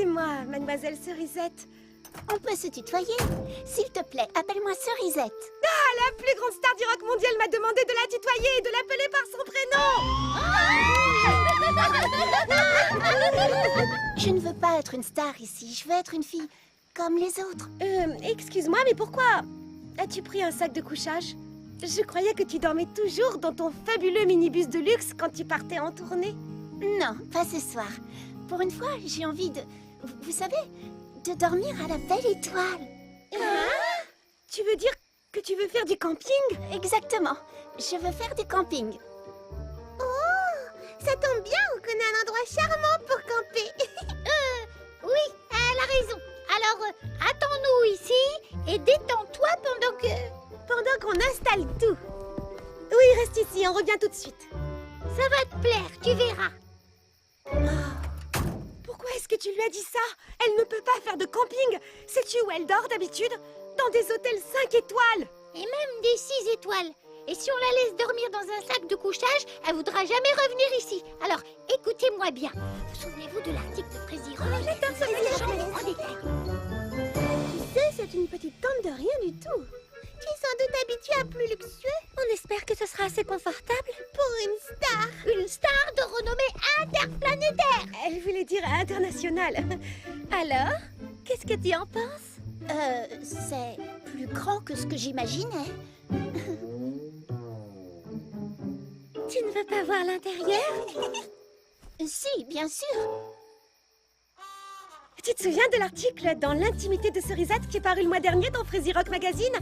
Excusez-moi, mademoiselle Cerisette. On peut se tutoyer. S'il te plaît, appelle-moi Cerisette. Ah, la plus grande star du rock mondial m'a demandé de la tutoyer et de l'appeler par son prénom. Je ne veux pas être une star ici, je veux être une fille comme les autres. Excuse-moi, mais pourquoi as-tu pris un sac de couchage? Je croyais que tu dormais toujours dans ton fabuleux minibus de luxe quand tu partais en tournée. Non, pas ce soir. Pour une fois, j'ai envie de... Vous savez, de dormir à la belle étoile. Tu veux dire que tu veux faire du camping? Exactement. Je veux faire du camping. Ça tombe bien, on connaît un endroit charmant pour camper. Oui, elle a raison. Alors, attends-nous ici et détends-toi pendant qu'on installe tout. Oui, reste ici, on revient tout de suite. Ça va te plaire, tu verras. Pourquoi est-ce que tu lui as dit ça? Elle ne peut pas faire de camping. Sais-tu où elle dort d'habitude? Dans des hôtels 5 étoiles. Et même des 6 étoiles. Et si on la laisse dormir dans un sac de couchage, elle voudra jamais revenir ici. Alors, écoutez-moi bien. Vous souvenez-vous de l'article de Crazy Rock? J'adore ça, les chambres en détail. Tu sais, c'est une petite tente de rien du tout. Tu es sans doute habituée à plus luxueux. On espère que ce sera assez confortable. Pour une star. Une star de renommée interplanétaire. Elle voulait dire internationale. Alors, qu'est-ce que tu en penses? C'est plus grand que ce que j'imaginais. Tu ne veux pas voir l'intérieur? Si, bien sûr. Tu te souviens de l'article dans l'intimité de Cerisette qui est paru le mois dernier dans Crazy Rock Magazine?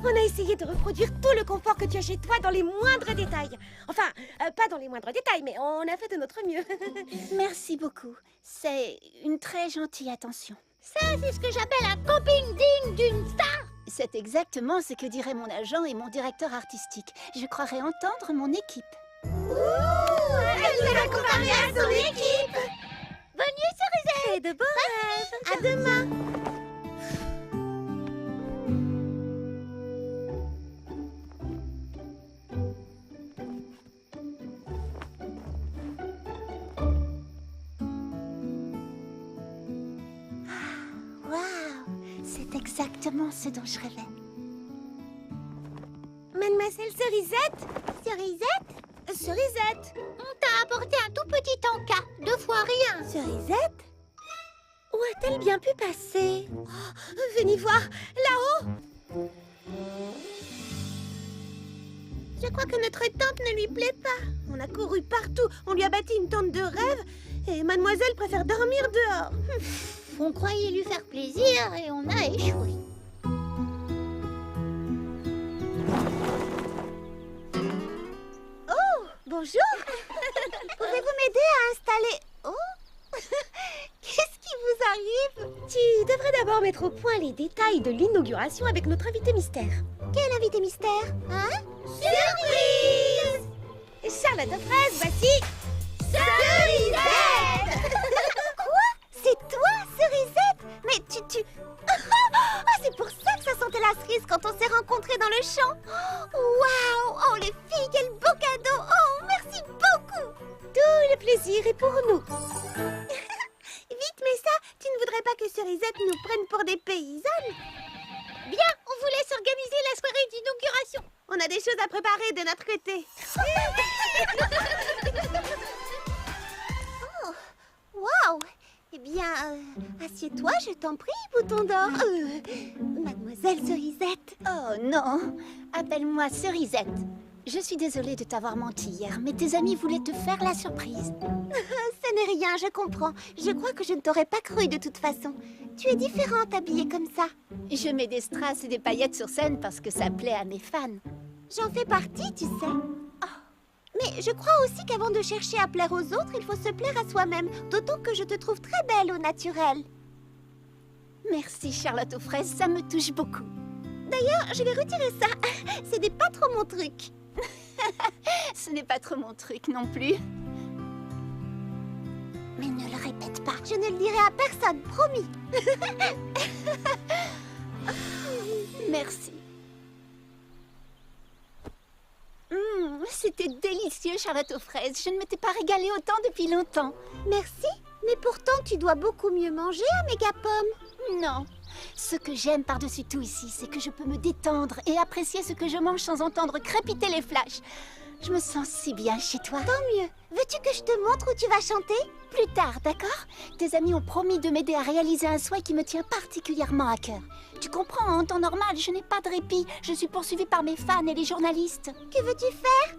On a essayé de reproduire tout le confort que tu as chez toi dans les moindres détails. Enfin, pas dans les moindres détails, mais on a fait de notre mieux. Merci beaucoup. C'est une très gentille attention. Ça, c'est ce que j'appelle un camping digne d'une star. C'est exactement ce que diraient mon agent et mon directeur artistique. Je croirais entendre mon équipe. Ouh, elle nous a comparé à son équipe. Bonne nuit, Cerisette. Et de beaux rêves. À demain. Waouh, c'est exactement ce dont je rêvais. Mademoiselle Cerisette? Cerisette, Cerisette? on t'a apporté un tout petit encas. 2 fois rien. Cerisette? Où a-t-elle bien pu passer? Venez voir, là-haut! Je crois que notre tente ne lui plaît pas. On a couru partout, on lui a bâti une tente de rêve et mademoiselle préfère dormir dehors. On croyait lui faire plaisir et on a échoué. Oh, bonjour! Pouvez-vous m'aider à installer... Oh. Qu'est-ce qui vous arrive? Tu devrais d'abord mettre au point les détails de l'inauguration avec notre invité mystère. Quel invité mystère? Hein? Surprise! Charlotte aux fraises, voici... Cerisette! Quoi? C'est toi, Cerisette? Mais tu... Ah, c'est pour ça que ça sentait la cerise quand on s'est rencontrés dans le champ. Waouh! Oh, les filles, quel beau cadeau! Oh, merci beaucoup! Tout le plaisir est pour nous. Vite, mais ça, tu ne voudrais pas que Cerisette nous prenne pour des paysannes? Bien, on vous laisse organiser la soirée d'inauguration. On a des choses à préparer de notre côté. Oh, waouh! Eh bien, assieds-toi, je t'en prie, bouton d'or. Mademoiselle Cerisette. Oh non, appelle-moi Cerisette. Je suis désolée de t'avoir menti hier, mais tes amis voulaient te faire la surprise. Ce n'est rien, je comprends. Je crois que je ne t'aurais pas cru de toute façon. Tu es différente habillée comme ça. Je mets des strass et des paillettes sur scène parce que ça plaît à mes fans. J'en fais partie, tu sais. Oh. Mais je crois aussi qu'avant de chercher à plaire aux autres, il faut se plaire à soi-même. D'autant que je te trouve très belle au naturel. Merci Charlotte aux fraises, ça me touche beaucoup. D'ailleurs, je vais retirer ça. Ce n'est pas trop mon truc. Ce n'est pas trop mon truc non plus. Mais ne le répète pas. Je ne le dirai à personne, promis. Merci. C'était délicieux, Charlotte aux fraises. Je ne m'étais pas régalée autant depuis longtemps. Merci. Mais pourtant, tu dois beaucoup mieux manger à Mégapom. Non. Ce que j'aime par-dessus tout ici, c'est que je peux me détendre et apprécier ce que je mange sans entendre crépiter les flashs. Je me sens si bien chez toi. Tant mieux. Veux-tu que je te montre où tu vas chanter? Plus tard, d'accord? Tes amis ont promis de m'aider à réaliser un souhait qui me tient particulièrement à cœur. Tu comprends, en temps normal, je n'ai pas de répit. Je suis poursuivie par mes fans et les journalistes. Que veux-tu faire?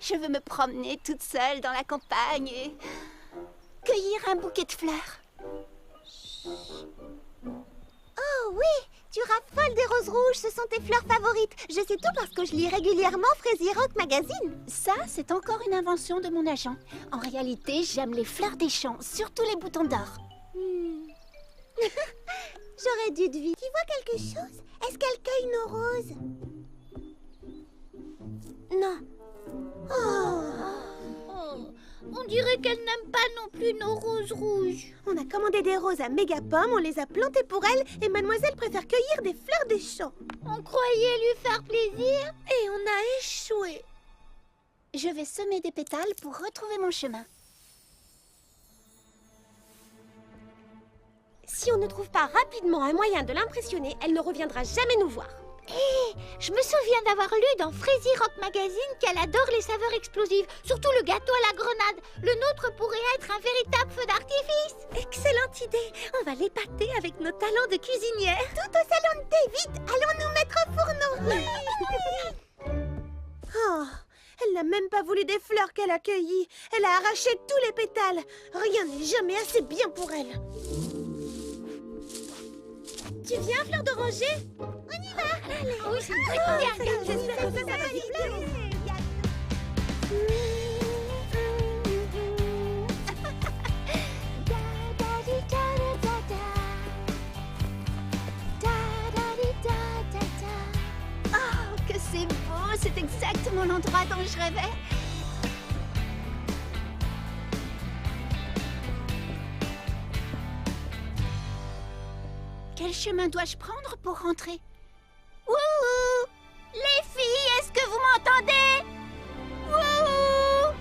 Je veux me promener toute seule dans la campagne et cueillir un bouquet de fleurs. Oh oui, tu raffoles des roses rouges, ce sont tes fleurs favorites. Je sais tout parce que je lis régulièrement Fraisier Rock Magazine. Ça, c'est encore une invention de mon agent. En réalité, j'aime les fleurs des champs, surtout les boutons d'or. J'aurais dû deviner. Tu vois quelque chose? Est-ce qu'elle cueille nos roses? Non. On dirait qu'elle n'aime pas non plus nos roses rouges. On a commandé des roses à Mégapom, on les a plantées pour elle et mademoiselle préfère cueillir des fleurs des champs. On croyait lui faire plaisir et on a échoué. Je vais semer des pétales pour retrouver mon chemin. Si on ne trouve pas rapidement un moyen de l'impressionner, elle ne reviendra jamais nous voir. Je me souviens d'avoir lu dans Fraisier Rock Magazine qu'elle adore les saveurs explosives, surtout le gâteau à la grenade. Le nôtre pourrait être un véritable feu d'artifice. Excellente idée. On va l'épater avec nos talents de cuisinière. Tout au salon de thé, vite. Allons nous mettre au fourneau. Oh, elle n'a même pas voulu des fleurs qu'elle a cueillies. Elle a arraché tous les pétales. Rien n'est jamais assez bien pour elle. Tu viens, fleur d'oranger? On y va. Allez. Oui, c'est bien. J'espère que ça va lui plaire. Oh, que c'est beau! C'est exactement l'endroit dont je rêvais. Quel chemin dois-je prendre pour rentrer? Wouhou! Les filles, est-ce que vous m'entendez? Wouhou!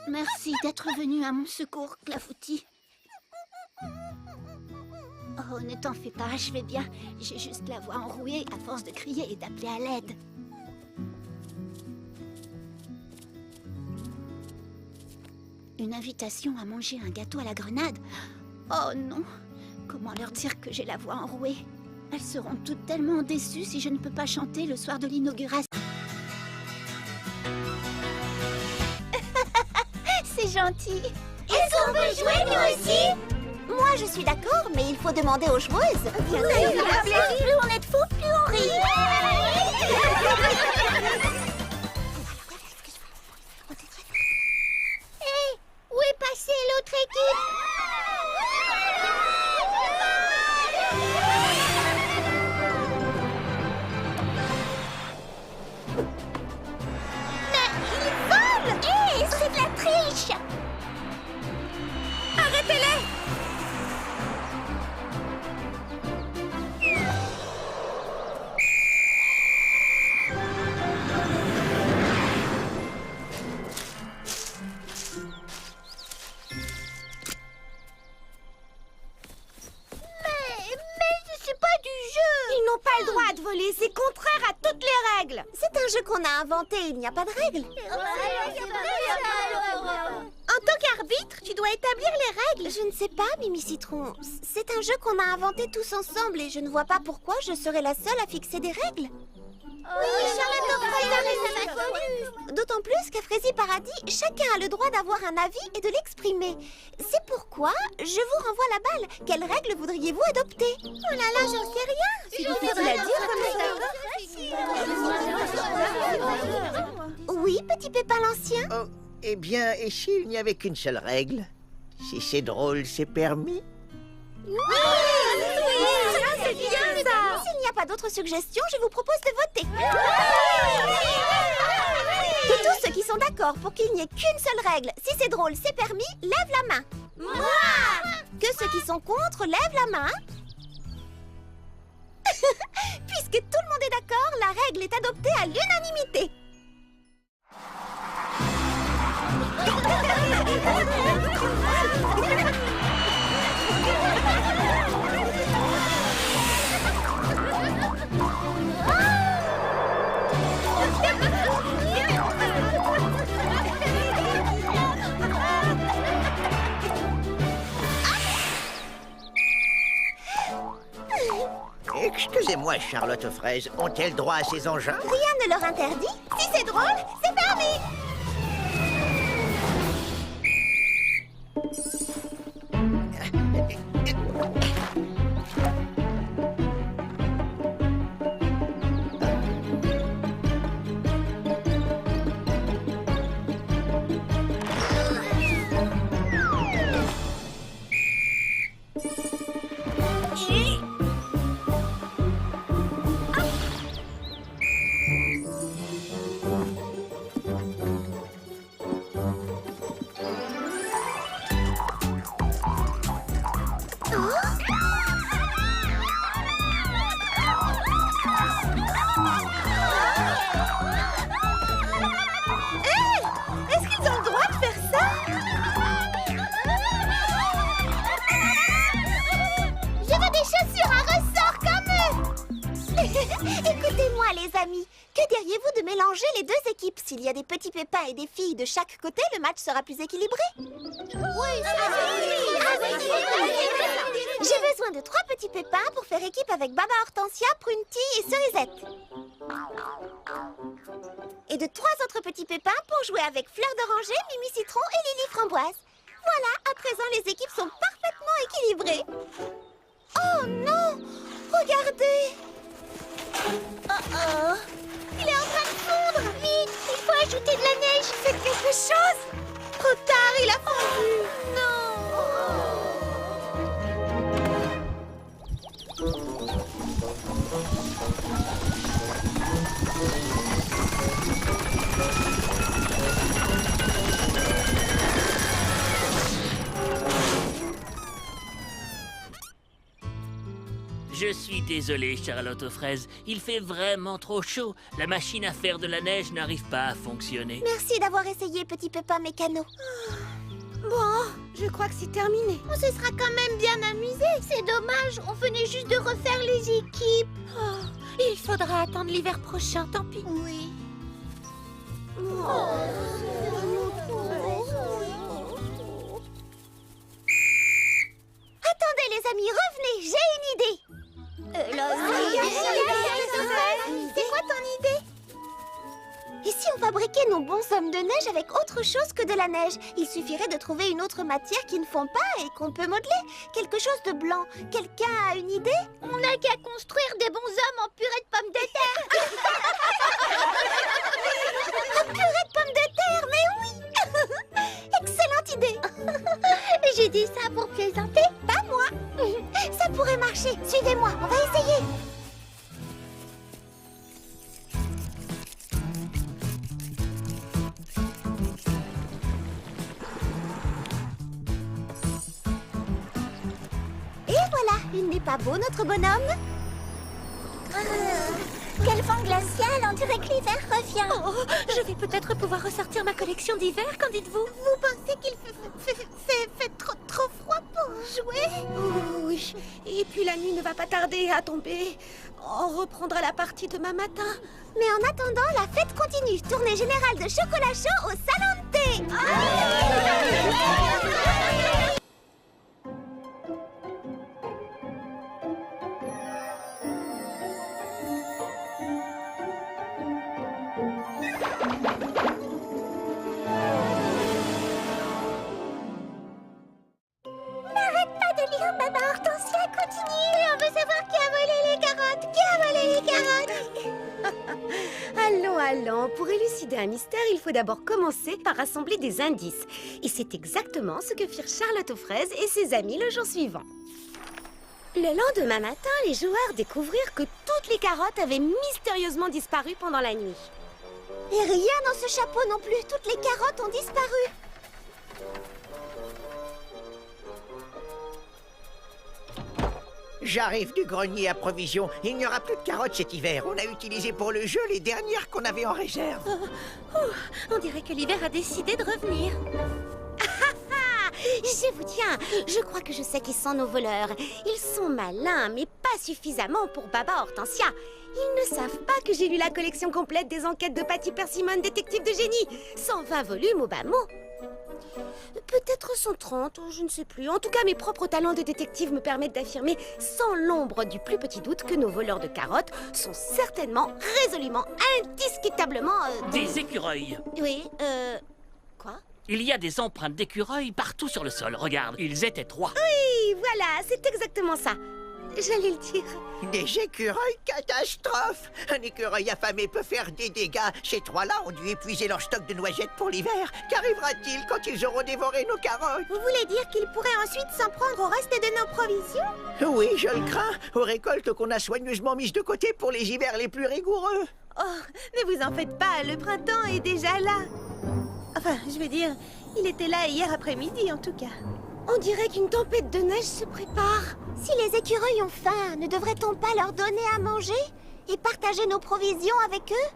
Merci d'être venu à mon secours, Clafoutis. Oh, ne t'en fais pas, je vais bien. J'ai juste la voix enrouée à force de crier et d'appeler à l'aide. Une invitation à manger un gâteau à la grenade? Oh non! Comment leur dire que j'ai la voix enrouée? Elles seront toutes tellement déçues si je ne peux pas chanter le soir de l'inauguration. C'est gentil! Est-ce qu'on peut jouer nous aussi? Moi, je suis d'accord, mais il faut demander aux joueuses. Plus on est de fous, plus on rit! Où est passée l'autre équipe? Hé, c'est de la triche! Arrêtez-les! Mais c'est pas du jeu. Ils n'ont pas le droit de voler, c'est contraire à toutes les règles. C'est un jeu qu'on a inventé, il n'y a pas de règles. En tant qu'arbitre, tu dois établir les règles. Je ne sais pas, Mimi Citron. C'est un jeu qu'on a inventé tous ensemble et je ne vois pas pourquoi je serais la seule à fixer des règles. Oui, Charlotte, D'autant plus qu'à Fraisier Paradis, chacun a le droit d'avoir un avis et de l'exprimer. C'est pourquoi je vous renvoie la balle. Quelles règles voudriez-vous adopter? Oh là là, j'en sais rien. C'est difficile à dire comme ça. Oui, petit Pépin l'Ancien. Oh, eh bien, et s'il n'y avait qu'une seule règle? Si c'est drôle, c'est permis? C'est bien ça. S'il n'y a pas d'autres suggestions, je vous propose de voter. De tous ceux qui sont d'accord pour qu'il n'y ait qu'une seule règle, si c'est drôle, c'est permis, lève la main. Moi! Que ce ceux qui sont contre lèvent la main. Puisque tout le monde est d'accord, la règle est adoptée à l'unanimité. Excusez-moi, Charlotte Fraise, ont-elles droit à ces engins? Rien ne leur interdit. Si c'est drôle, c'est permis. Est-ce qu'ils ont le droit de faire ça? Je veux des chaussures à ressort comme eux. Écoutez-moi les amis, que diriez-vous de mélanger les deux équipes? S'il y a des petits pépins et des filles de chaque côté, le match sera plus équilibré. J'ai besoin de 3 petits pépins pour faire équipe avec Baba Hortensia, Prunty et Cerisette. Et de 3 autres petits pépins pour jouer avec Fleur d'Oranger, Mimi Citron et Lily Framboise. Voilà, à présent les équipes sont parfaitement équilibrées. Oh non! Regardez! Oh. Il est en train de fondre! Vite! Il faut ajouter de la neige! Faites quelque chose! Trop tard, il a fondu! Non! Je suis désolé, Charlotte aux fraises. Il fait vraiment trop chaud. La machine à faire de la neige n'arrive pas à fonctionner. Merci d'avoir essayé, petit pépin mécano. Bon, je crois que c'est terminé. On se sera quand même bien amusé. C'est dommage, on venait juste de refaire les équipes. Oh, il faudra attendre l'hiver prochain, tant pis. Oui. Attendez les amis, revenez, j'ai une idée. C'est quoi ton idée? Et si on fabriquait nos bonshommes de neige avec autre chose que de la neige? Il suffirait de trouver une autre matière qui ne fond pas et qu'on peut modeler. Quelque chose de blanc. Quelqu'un a une idée? On n'a qu'à construire des bonshommes en purée de pommes de terre. Un purée de pommes de terre, mais oui. Excellente idée. J'ai dit ça pour plaisanter. Pas moi. Ça pourrait marcher. Suivez-moi, on va essayer. Et voilà, il n'est pas beau notre bonhomme? Quel vent glacial, on dirait que l'hiver revient. Oh, je vais peut-être pouvoir ressortir ma collection d'hiver, qu'en dites-vous? Vous pensez qu'il fait trop froid pour jouer? Oh, oui, et puis la nuit ne va pas tarder à tomber. On reprendra la partie demain matin. Mais en attendant, la fête continue. Tournée générale de chocolat chaud au salon de thé. N'arrête pas de lire, Baba Hortensia, continue. Et on veut savoir qui a volé les carottes. Qui a volé les carottes? Allons. Pour élucider un mystère, il faut d'abord commencer par rassembler des indices. Et c'est exactement ce que firent Charlotte aux fraises et ses amis le jour suivant. Le lendemain matin, les joueurs découvrirent que toutes les carottes avaient mystérieusement disparu pendant la nuit. Et rien dans ce chapeau non plus. Toutes les carottes ont disparu. J'arrive du grenier à provisions. Il n'y aura plus de carottes cet hiver. On a utilisé pour le jeu les dernières qu'on avait en réserve. On dirait que l'hiver a décidé de revenir. Je vous tiens, je crois que je sais qui sont nos voleurs. Ils sont malins, mais pas suffisamment pour Baba Hortensia. Ils ne savent pas que j'ai lu la collection complète des enquêtes de Patty Persimmon, détective de génie. 120 volumes au bas mot. Peut-être 130, je ne sais plus. En tout cas, mes propres talents de détective me permettent d'affirmer sans l'ombre du plus petit doute que nos voleurs de carottes sont certainement, résolument, indiscutablement... Des écureuils. Oui, quoi? Il y a des empreintes d'écureuils partout sur le sol. Regarde, ils étaient 3. Oui, voilà, c'est exactement ça. J'allais le dire. Des écureuils catastrophes. Un écureuil affamé peut faire des dégâts. Ces 3-là ont dû épuiser leur stock de noisettes pour l'hiver. Qu'arrivera-t-il quand ils auront dévoré nos carottes? Vous voulez dire qu'ils pourraient ensuite s'en prendre au reste de nos provisions? Oui, je le crains. Aux récoltes qu'on a soigneusement mises de côté pour les hivers les plus rigoureux. Oh, ne vous en faites pas, le printemps est déjà là. Enfin, je veux dire, il était là hier après-midi en tout cas. On dirait qu'une tempête de neige se prépare. Si les écureuils ont faim, ne devrait-on pas leur donner à manger et partager nos provisions avec eux?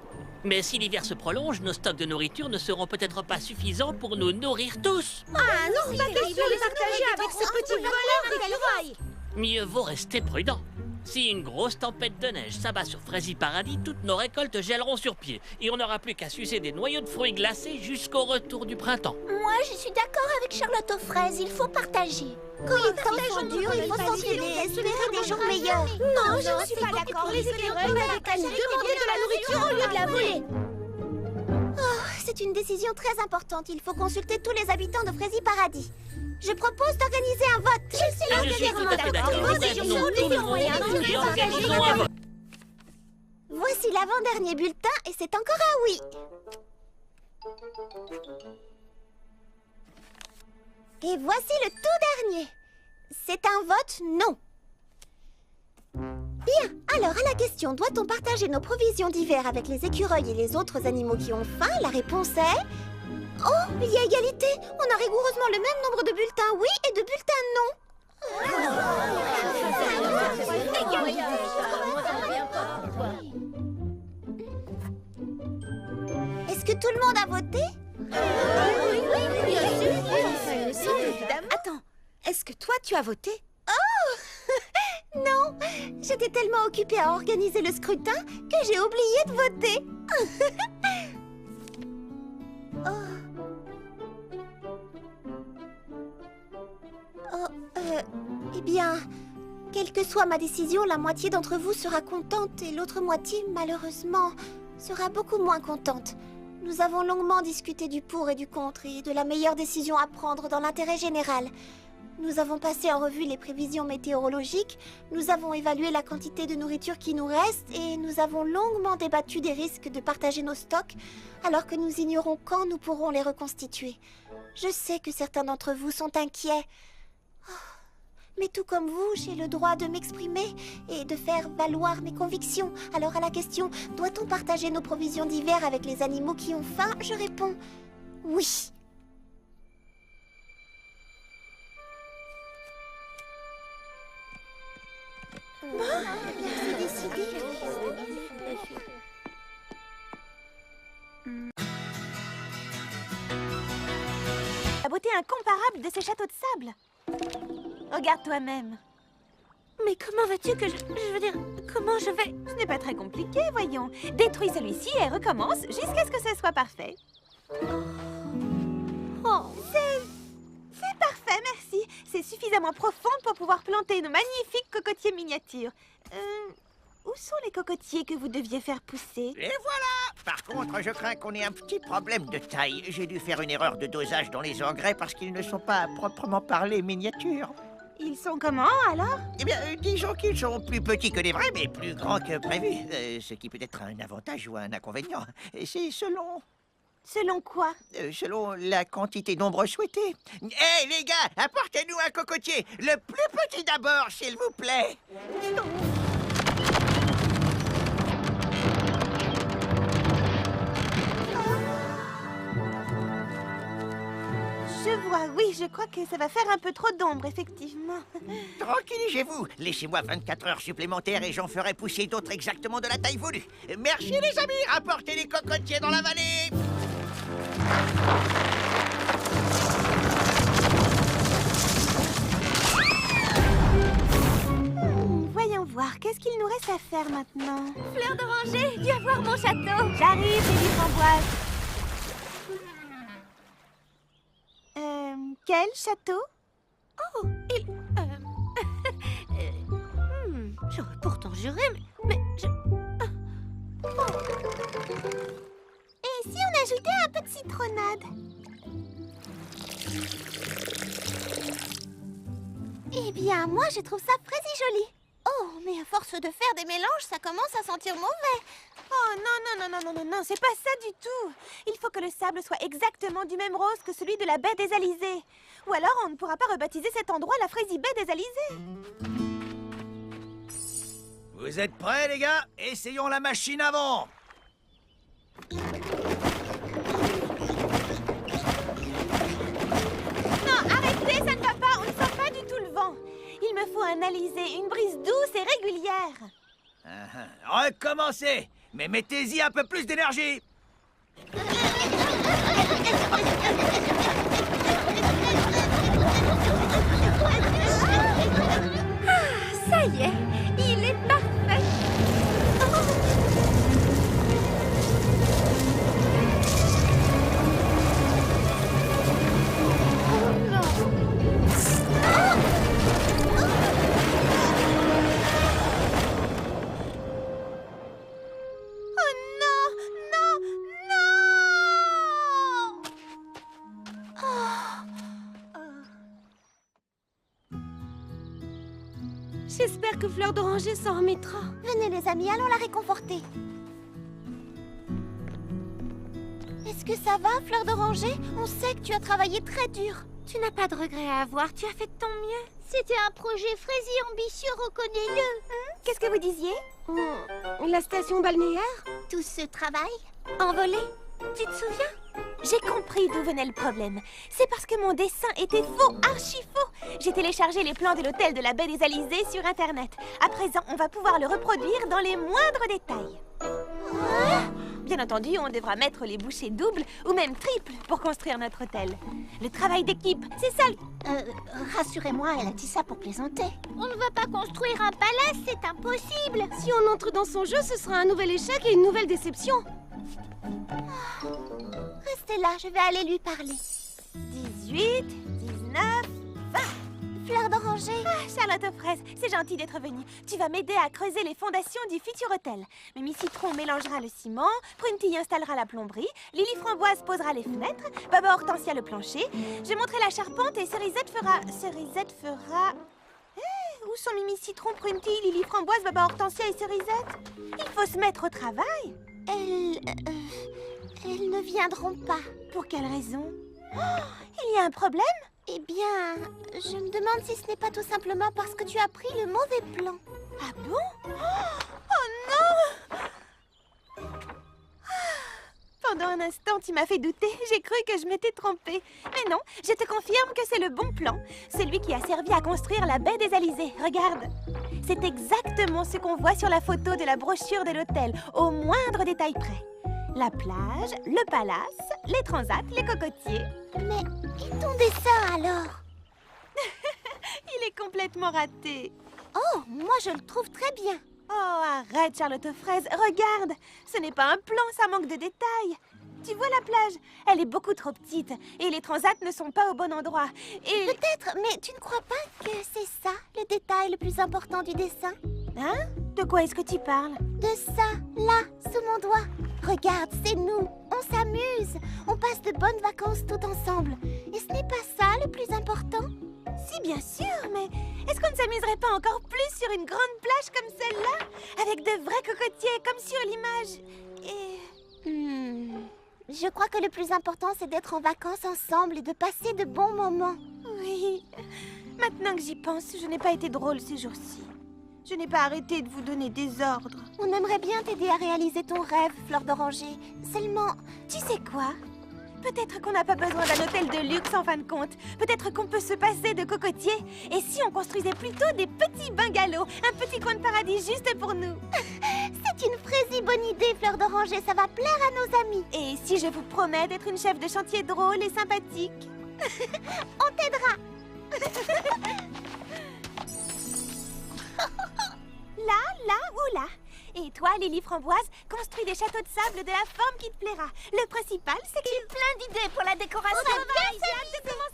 Mais si l'hiver se prolonge, nos stocks de nourriture ne seront peut-être pas suffisants pour nous nourrir tous. Ah non, pas question de les partager avec ce petit voleur d'écureuils. Mieux vaut rester prudent. Si une grosse tempête de neige s'abat sur Frézy Paradis, toutes nos récoltes gèleront sur pied. Et on n'aura plus qu'à sucer des noyaux de fruits glacés jusqu'au retour du printemps. Moi, je suis d'accord avec Charlotte aux fraises, il faut partager. Quand les temps sont durs, il faut s'enfiler et espérer des jours meilleurs. Non, je ne suis pas d'accord. Les écureuils n'avaient qu'à nous demander de la nourriture au lieu de la voler. Oh, c'est une décision très importante. Il faut consulter tous les habitants de Frézy Paradis. Je propose d'organiser un vote. Je suis tout à fait d'accord. Organisons tout le monde et organisons un vote. Voici l'avant-dernier bulletin et c'est encore un oui. Et voici le tout dernier. C'est un vote non. Bien, alors à la question « Doit-on partager nos provisions d'hiver avec les écureuils et les autres animaux qui ont faim ?» La réponse est... Oh, il y a égalité. On a rigoureusement le même nombre de bulletins oui et de bulletins non. Est-ce que tout le monde a voté? Attends, est-ce que toi tu as voté? Oh non, j'étais tellement occupée à organiser le scrutin que j'ai oublié de voter. Eh bien, quelle que soit ma décision, la moitié d'entre vous sera contente et l'autre moitié, malheureusement, sera beaucoup moins contente. Nous avons longuement discuté du pour et du contre et de la meilleure décision à prendre dans l'intérêt général. Nous avons passé en revue les prévisions météorologiques, nous avons évalué la quantité de nourriture qui nous reste et nous avons longuement débattu des risques de partager nos stocks alors que nous ignorons quand nous pourrons les reconstituer. Je sais que certains d'entre vous sont inquiets. Mais tout comme vous, j'ai le droit de m'exprimer et de faire valoir mes convictions. Alors à la question « Doit-on partager nos provisions d'hiver avec les animaux qui ont faim ?» je réponds « Oui ». C'est décidé. La beauté incomparable de ces châteaux de sable. Regarde toi-même. Mais comment veux-tu que je veux dire, comment je vais... Ce n'est pas très compliqué, voyons. Détruis celui-ci et recommence jusqu'à ce que ce soit parfait. Oh, c'est parfait, merci. C'est suffisamment profond pour pouvoir planter nos magnifiques cocotiers miniatures. Où sont les cocotiers que vous deviez faire pousser? Et voilà! Par contre, je crains qu'on ait un petit problème de taille. J'ai dû faire une erreur de dosage dans les engrais parce qu'ils ne sont pas à proprement parler miniatures. Ils sont comment, alors? Eh bien, disons qu'ils sont plus petits que les vrais, mais plus grands que prévu. Ce qui peut être un avantage ou un inconvénient. C'est selon... Selon quoi? Selon la quantité d'ombre souhaitée. Hé, les gars, apportez-nous un cocotier. Le plus petit d'abord, s'il vous plaît. Je vois, oui, je crois que ça va faire un peu trop d'ombre, effectivement. Tranquillisez-vous. Laissez-moi 24 heures supplémentaires et j'en ferai pousser d'autres exactement de la taille voulue. Merci les amis, apportez les cocotiers dans la vallée. Voyons voir, qu'est-ce qu'il nous reste à faire maintenant? Fleur d'oranger, viens voir mon château. J'arrive, Lily Framboise. Quel château? Oh, j'aurais pourtant juré, mais je... Et si on ajoutait un peu de citronnade? Eh bien, moi, je trouve ça fraisi joli. Oh, mais à force de faire des mélanges, ça commence à sentir mauvais. Oh non, c'est pas ça du tout. Il faut que le sable soit exactement du même rose que celui de la baie des Alizés. Ou alors on ne pourra pas rebaptiser cet endroit la Frazy Baie des Alizés. Vous êtes prêts, les gars? Essayons la machine avant. Non, arrêtez, ça ne va pas, on ne sent pas du tout le vent. Il me faut un alizé, une brise douce et régulière. Recommencez, mais mettez-y un peu plus d'énergie. Ça y est, il est parfait. Oh non. Oh non, non, non! J'espère que Fleur d'Oranger s'en remettra. Venez les amis, allons la réconforter. Est-ce que ça va, Fleur d'Oranger? On sait que tu as travaillé très dur. Tu n'as pas de regrets à avoir, tu as fait de ton mieux. C'était un projet Frazy ambitieux, reconnais-le. Qu'est-ce que vous disiez? La station balnéaire? Tout ce travail? Envolé, tu te souviens? J'ai compris d'où venait le problème. C'est parce que mon dessin était faux, archi faux. J'ai téléchargé les plans de l'hôtel de la baie des Alizés sur Internet. À présent, on va pouvoir le reproduire dans les moindres détails. Bien entendu, on devra mettre les bouchées doubles ou même triples pour construire notre hôtel. Le travail d'équipe, c'est ça. Rassurez-moi, elle a dit ça pour plaisanter. On ne va pas construire un palace, c'est impossible. Si on entre dans son jeu, ce sera un nouvel échec et une nouvelle déception. Restez là, je vais aller lui parler. 18, 19, 20. Fleur d'Oranger. Charlotte aux fraises, c'est gentil d'être venue. Tu vas m'aider à creuser les fondations du futur hôtel. Mimi Citron mélangera le ciment, Prunty installera la plomberie, Lily Framboise posera les fenêtres, Baba Hortensia le plancher, je monterai la charpente et Cerisette fera... Où sont Mimi Citron, Prunty, Lily Framboise, Baba Hortensia et Cerisette? Il faut se mettre au travail. Elles ne viendront pas. Pour quelle raison? Il y a un problème? Eh bien, je me demande si ce n'est pas tout simplement parce que tu as pris le mauvais plan. Ah bon? Oh non! Pendant un instant, tu m'as fait douter. J'ai cru que je m'étais trompée. Mais non, je te confirme que c'est le bon plan. Celui qui a servi à construire la baie des Alizés. Regarde. C'est exactement ce qu'on voit sur la photo de la brochure de l'hôtel, au moindre détail près. La plage, le palace, les transats, les cocotiers. Mais et ton dessin alors? Il est complètement raté. Oh, moi je le trouve très bien. Oh, arrête Charlotte aux fraises, regarde. Ce n'est pas un plan, ça manque de détails. Tu vois la plage? Elle est beaucoup trop petite et les transats ne sont pas au bon endroit. Et... Peut-être, mais tu ne crois pas que c'est ça, le détail le plus important du dessin? Hein? De quoi est-ce que tu parles? De ça, là, sous mon doigt. Regarde, c'est nous. On s'amuse. On passe de bonnes vacances tout ensemble. Et ce n'est pas ça le plus important? Si, bien sûr, mais est-ce qu'on ne s'amuserait pas encore plus sur une grande plage comme celle-là? Avec de vrais cocotiers, comme sur l'image. Et... Je crois que le plus important, c'est d'être en vacances ensemble et de passer de bons moments. Oui. Maintenant que j'y pense, je n'ai pas été drôle ces jours-ci. Je n'ai pas arrêté de vous donner des ordres. On aimerait bien t'aider à réaliser ton rêve, Fleur d'Oranger. Seulement, tu sais quoi? Peut-être qu'on n'a pas besoin d'un hôtel de luxe en fin de compte. Peut-être qu'on peut se passer de cocotiers. Et si on construisait plutôt des petits bungalows, un petit coin de paradis juste pour nous? C'est une fraise bonne idée, Fleur d'Oranger. Ça va plaire à nos amis. Et si je vous promets d'être une chef de chantier drôle et sympathique? On t'aidera. Là ou là. Et toi, Lily Framboise, construis des châteaux de sable de la forme qui te plaira. Le principal, c'est que... J'ai plein d'idées pour la décoration. On va bien, j'ai hâte de commencer.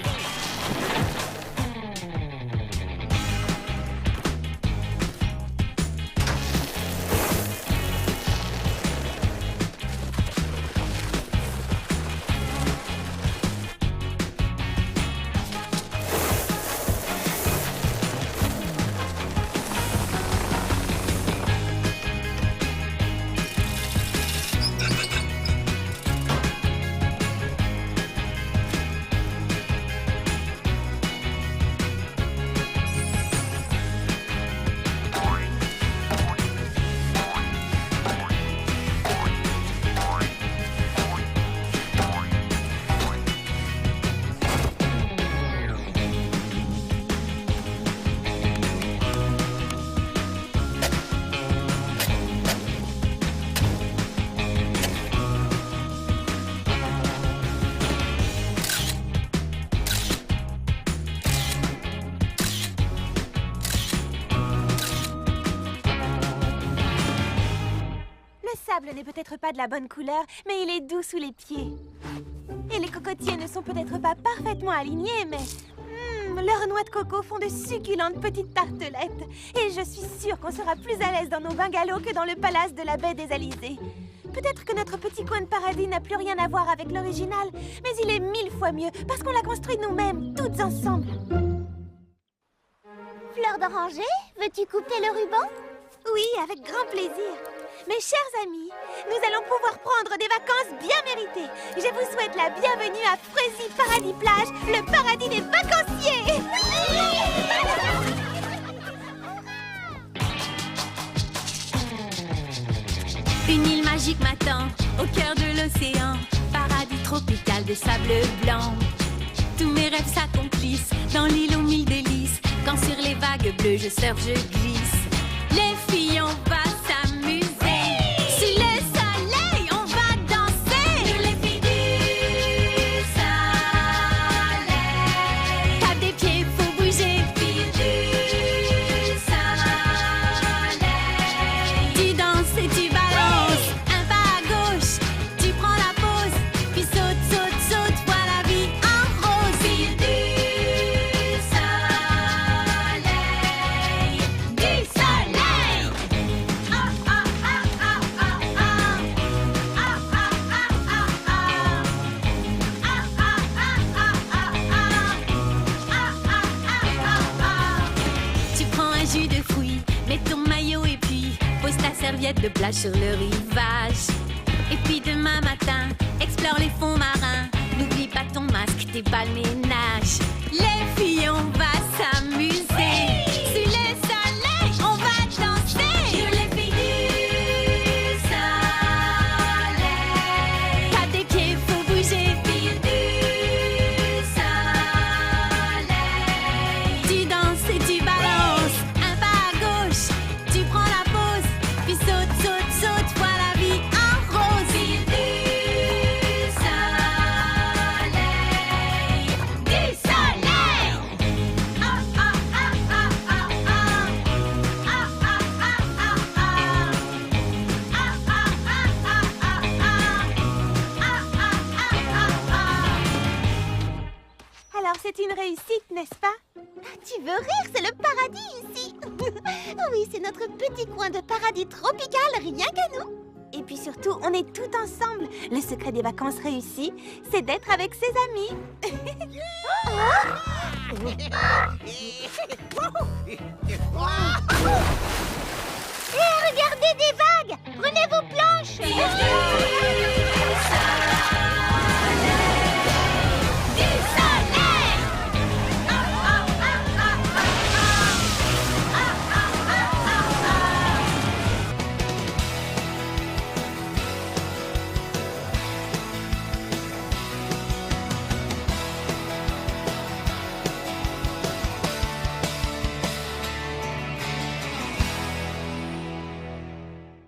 Le sable n'est peut-être pas de la bonne couleur, mais il est doux sous les pieds. Et les cocotiers ne sont peut-être pas parfaitement alignés, mais... leurs noix de coco font de succulentes petites tartelettes. Et je suis sûre qu'on sera plus à l'aise dans nos bungalows que dans le palace de la baie des Alizés. Peut-être que notre petit coin de paradis n'a plus rien à voir avec l'original, mais il est 1000 fois mieux parce qu'on l'a construit nous-mêmes, toutes ensemble. Fleur d'Oranger, veux-tu couper le ruban? Oui, avec grand plaisir. Mes chers amis, nous allons pouvoir prendre des vacances bien méritées. Je vous souhaite la bienvenue à Frézy Paradis Plage, le paradis des vacanciers. Une île magique m'attend, au cœur de l'océan, paradis tropical de sable blanc. Tous mes rêves s'accomplissent, dans l'île aux 1000 délices. Quand sur les vagues bleues je surfe, je glisse. Les filles, on va s'amuser. Sous le soleil, on va danser. Nous les filles du soleil. Tape des pieds, faut bouger. Filles du soleil. Tu danses et tu balances. Un pas à gauche, tu prends la pause. Puis saute, saute, saute, vois la vie en rose. Filles du soleil. Du soleil. Ah, ah, ah, ah, ah, ah. Ah, ah, ah, ah, ah. Ah, ah, ah, ah, ah, ah. Ah, ah, ah, ah. Tu prends un jus de fruits, mets ton maillot et puis pose ta serviette de plage sur le rivage. Et puis demain matin, explore les fonds marins. N'oublie pas ton masque, tes balles-ménage. Les filles, on va s'amuser. Sous le soleil, on va danser. Nous les filles du soleil. Tape des pieds, faut bouger. Filles du soleil. Tu danses et tu balances. Un pas à gauche, tu prends la pause. Puis saute, saute, saute, vois la vie en rose. Filles du soleil. Du soleil. Ah, ah, ah, ah, ah, ah. Ah, ah, ah, ah, ah. Ah, ah, ah, ah, ah, ah. Ah, ah, ah, ah. Alors c'est une réussite, n'est-ce pas? Tu veux rire, c'est le paradis ici. Oui, c'est notre petit coin de paradis tropical, rien qu'à nous. Et puis surtout, on est tout ensemble. Le secret des vacances réussies, c'est d'être avec ses amis. Regardez des vagues. Prenez vos planches.